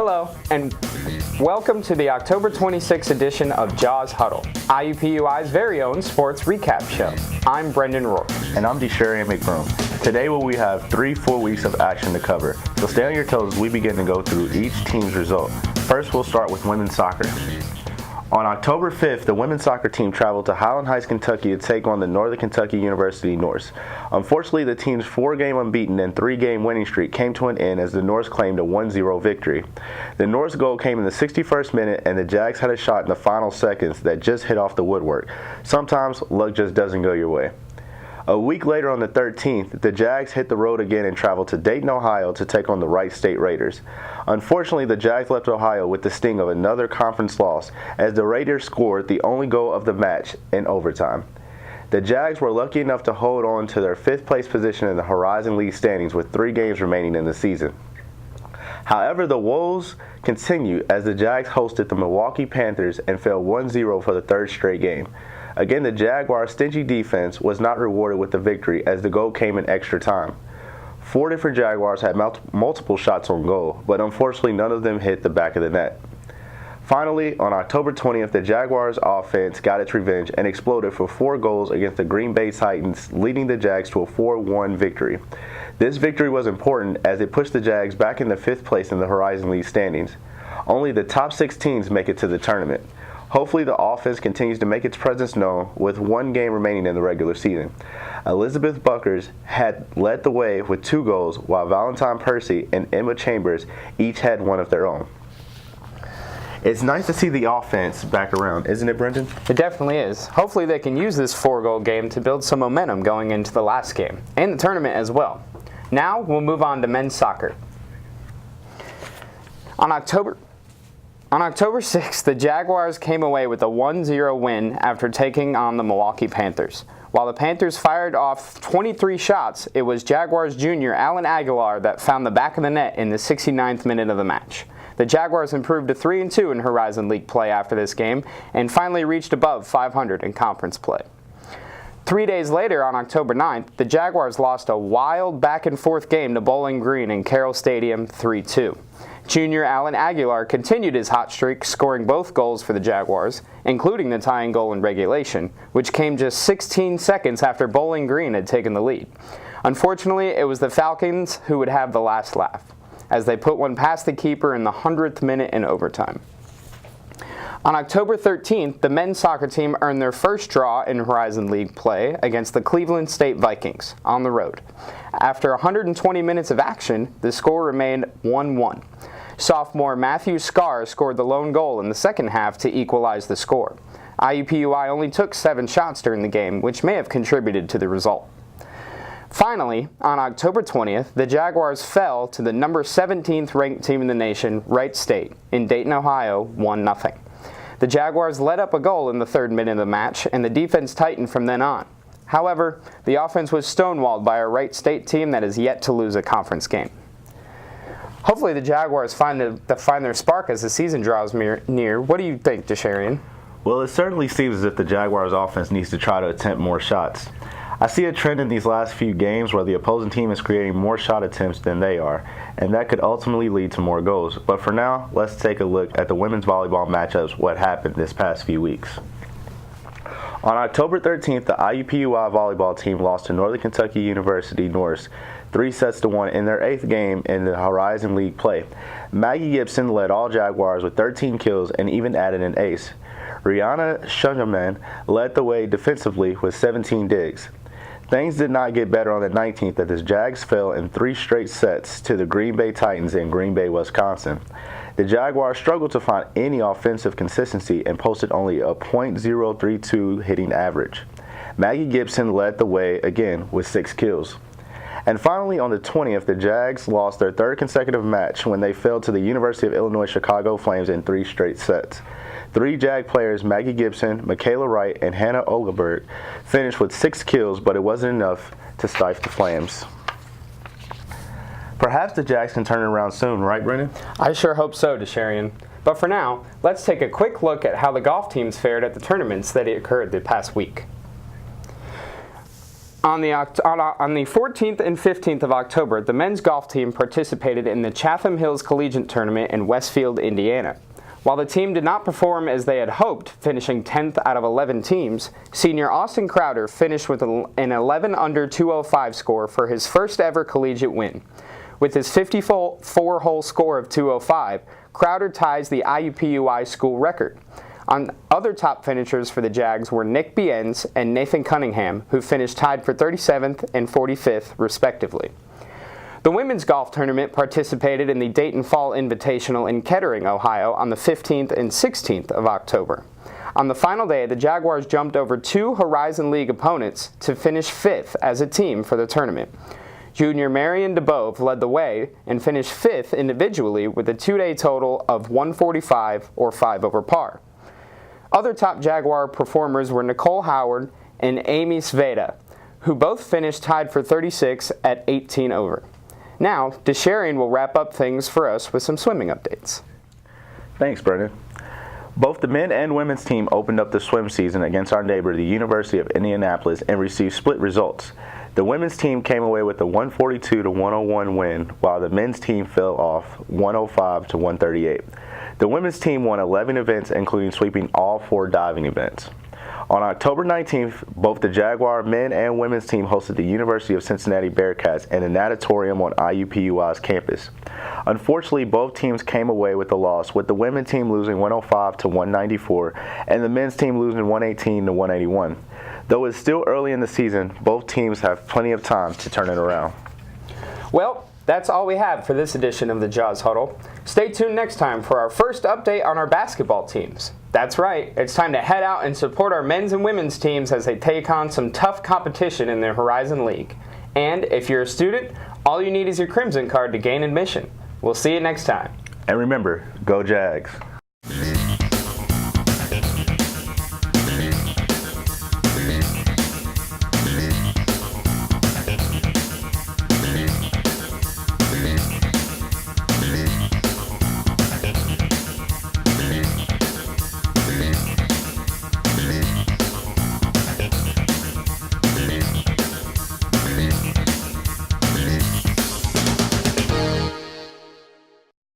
Hello, and welcome to the October 26th edition of Jawz Huddle, IUPUI's very own sports recap show. I'm Brendan Rourke. And I'm Desharian McBroom. Today we have 3 full weeks of action to cover, so stay on your toes as we begin to go through each team's result. First, we'll start with women's soccer. On October 5th, the women's soccer team traveled to Highland Heights, Kentucky to take on the Northern Kentucky University Norse. Unfortunately, the team's 4-game unbeaten and 3-game winning streak came to an end as the Norse claimed a 1-0 victory. The Norse goal came in the 61st minute, and the Jags had a shot in the final seconds that just hit off the woodwork. Sometimes, luck just doesn't go your way. A week later on the 13th, the Jags hit the road again and traveled to Dayton, Ohio to take on the Wright State Raiders. Unfortunately, the Jags left Ohio with the sting of another conference loss as the Raiders scored the only goal of the match in overtime. The Jags were lucky enough to hold on to their 5th place position in the Horizon League standings with 3 games remaining in the season. However, the woes continued as the Jags hosted the Milwaukee Panthers and fell 1-0 for the 3rd straight game. Again, the Jaguars' stingy defense was not rewarded with the victory as the goal came in extra time. 4 different Jaguars had multiple shots on goal, but unfortunately none of them hit the back of the net. Finally, on October 20th, the Jaguars' offense got its revenge and exploded for 4 goals against the Green Bay Titans, leading the Jags to a 4-1 victory. This victory was important as it pushed the Jags back into 5th place in the Horizon League standings. Only the top 6 teams make it to the tournament. Hopefully the offense continues to make its presence known with 1 game remaining in the regular season. Elizabeth Buckers had led the way with 2 goals, while Valentine Percy and Emma Chambers each had 1 of their own. It's nice to see the offense back around, isn't it, Brendan? It definitely is. Hopefully they can use this 4-goal game to build some momentum going into the last game, and the tournament as well. Now we'll move on to men's soccer. On October 6th, the Jaguars came away with a 1-0 win after taking on the Milwaukee Panthers. While the Panthers fired off 23 shots, it was Jaguars junior Alan Aguilar that found the back of the net in the 69th minute of the match. The Jaguars improved to 3-2 in Horizon League play after this game and finally reached above 500 in conference play. 3 days later, on October 9th, the Jaguars lost a wild back-and-forth game to Bowling Green in Carroll Stadium 3-2. Junior Alan Aguilar continued his hot streak, scoring both goals for the Jaguars, including the tying goal in regulation, which came just 16 seconds after Bowling Green had taken the lead. Unfortunately, it was the Falcons who would have the last laugh, as they put one past the keeper in the 100th minute in overtime. On October 13th, the men's soccer team earned their first draw in Horizon League play against the Cleveland State Vikings on the road. After 120 minutes of action, the score remained 1-1. Sophomore Matthew Scarr scored the lone goal in the second half to equalize the score. IUPUI only took 7 shots during the game, which may have contributed to the result. Finally, on October 20th, the Jaguars fell to the number 17th ranked team in the nation, Wright State, in Dayton, Ohio, 1-0. The Jaguars let up a goal in the 3rd minute of the match, and the defense tightened from then on. However, the offense was stonewalled by a Wright State team that is yet to lose a conference game. Hopefully the Jaguars find their spark as the season draws near. What do you think, Desharian? Well, it certainly seems as if the Jaguars' offense needs to try to attempt more shots. I see a trend in these last few games where the opposing team is creating more shot attempts than they are, and that could ultimately lead to more goals. But for now, let's take a look at the women's volleyball matchups, what happened this past few weeks. On October 13th, the IUPUI volleyball team lost to Northern Kentucky University Norse 3-1 in their 8th game in the Horizon League play. Maggie Gibson led all Jaguars with 13 kills and even added an ace. Rihanna Shungerman led the way defensively with 17 digs. Things did not get better on the 19th as the Jags fell in 3 straight sets to the Green Bay Titans in Green Bay, Wisconsin. The Jaguars struggled to find any offensive consistency and posted only a .032 hitting average. Maggie Gibson led the way again with 6 kills. And finally, on the 20th, the Jags lost their 3rd consecutive match when they fell to the University of Illinois Chicago Flames in 3 straight sets. 3 Jag players, Maggie Gibson, Michaela Wright, and Hannah Olgeberg, finished with 6 kills, but it wasn't enough to stifle the Flames. Perhaps the Jags can turn it around soon, right, Brendan? I sure hope so, Desharian. But for now, let's take a quick look at how the golf teams fared at the tournaments that occurred the past week. On the 14th and 15th of October, the men's golf team participated in the Chatham Hills Collegiate Tournament in Westfield, Indiana. While the team did not perform as they had hoped, finishing 10th out of 11 teams, senior Austin Crowder finished with an 11 under 205 score for his first ever collegiate win. With his 54-hole score of 205, Crowder ties the IUPUI school record. On other top finishers for the Jags were Nick Bienz and Nathan Cunningham, who finished tied for 37th and 45th, respectively. The women's golf tournament participated in the Dayton Fall Invitational in Kettering, Ohio, on the 15th and 16th of October. On the final day, the Jaguars jumped over 2 Horizon League opponents to finish 5th as a team for the tournament. Junior Marion DeBove led the way and finished 5th individually with a 2-day total of 145 or 5 over par. Other top Jaguar performers were Nicole Howard and Amy Sveda, who both finished tied for 36 at 18 over. Now, Desharian will wrap up things for us with some swimming updates. Thanks, Brendan. Both the men and women's team opened up the swim season against our neighbor, the University of Indianapolis, and received split results. The women's team came away with a 142-101 win, while the men's team fell off 105-138. The women's team won 11 events, including sweeping all 4 diving events. On October 19th, both the Jaguar men and women's team hosted the University of Cincinnati Bearcats in a natatorium on IUPUI's campus. Unfortunately, both teams came away with a loss, with the women's team losing 105-194 and the men's team losing 118-181. Though it's still early in the season, both teams have plenty of time to turn it around. Well, that's all we have for this edition of the Jawz Huddle. Stay tuned next time for our first update on our basketball teams. That's right, it's time to head out and support our men's and women's teams as they take on some tough competition in the Horizon League. And if you're a student, all you need is your Crimson card to gain admission. We'll see you next time. And remember, go Jags.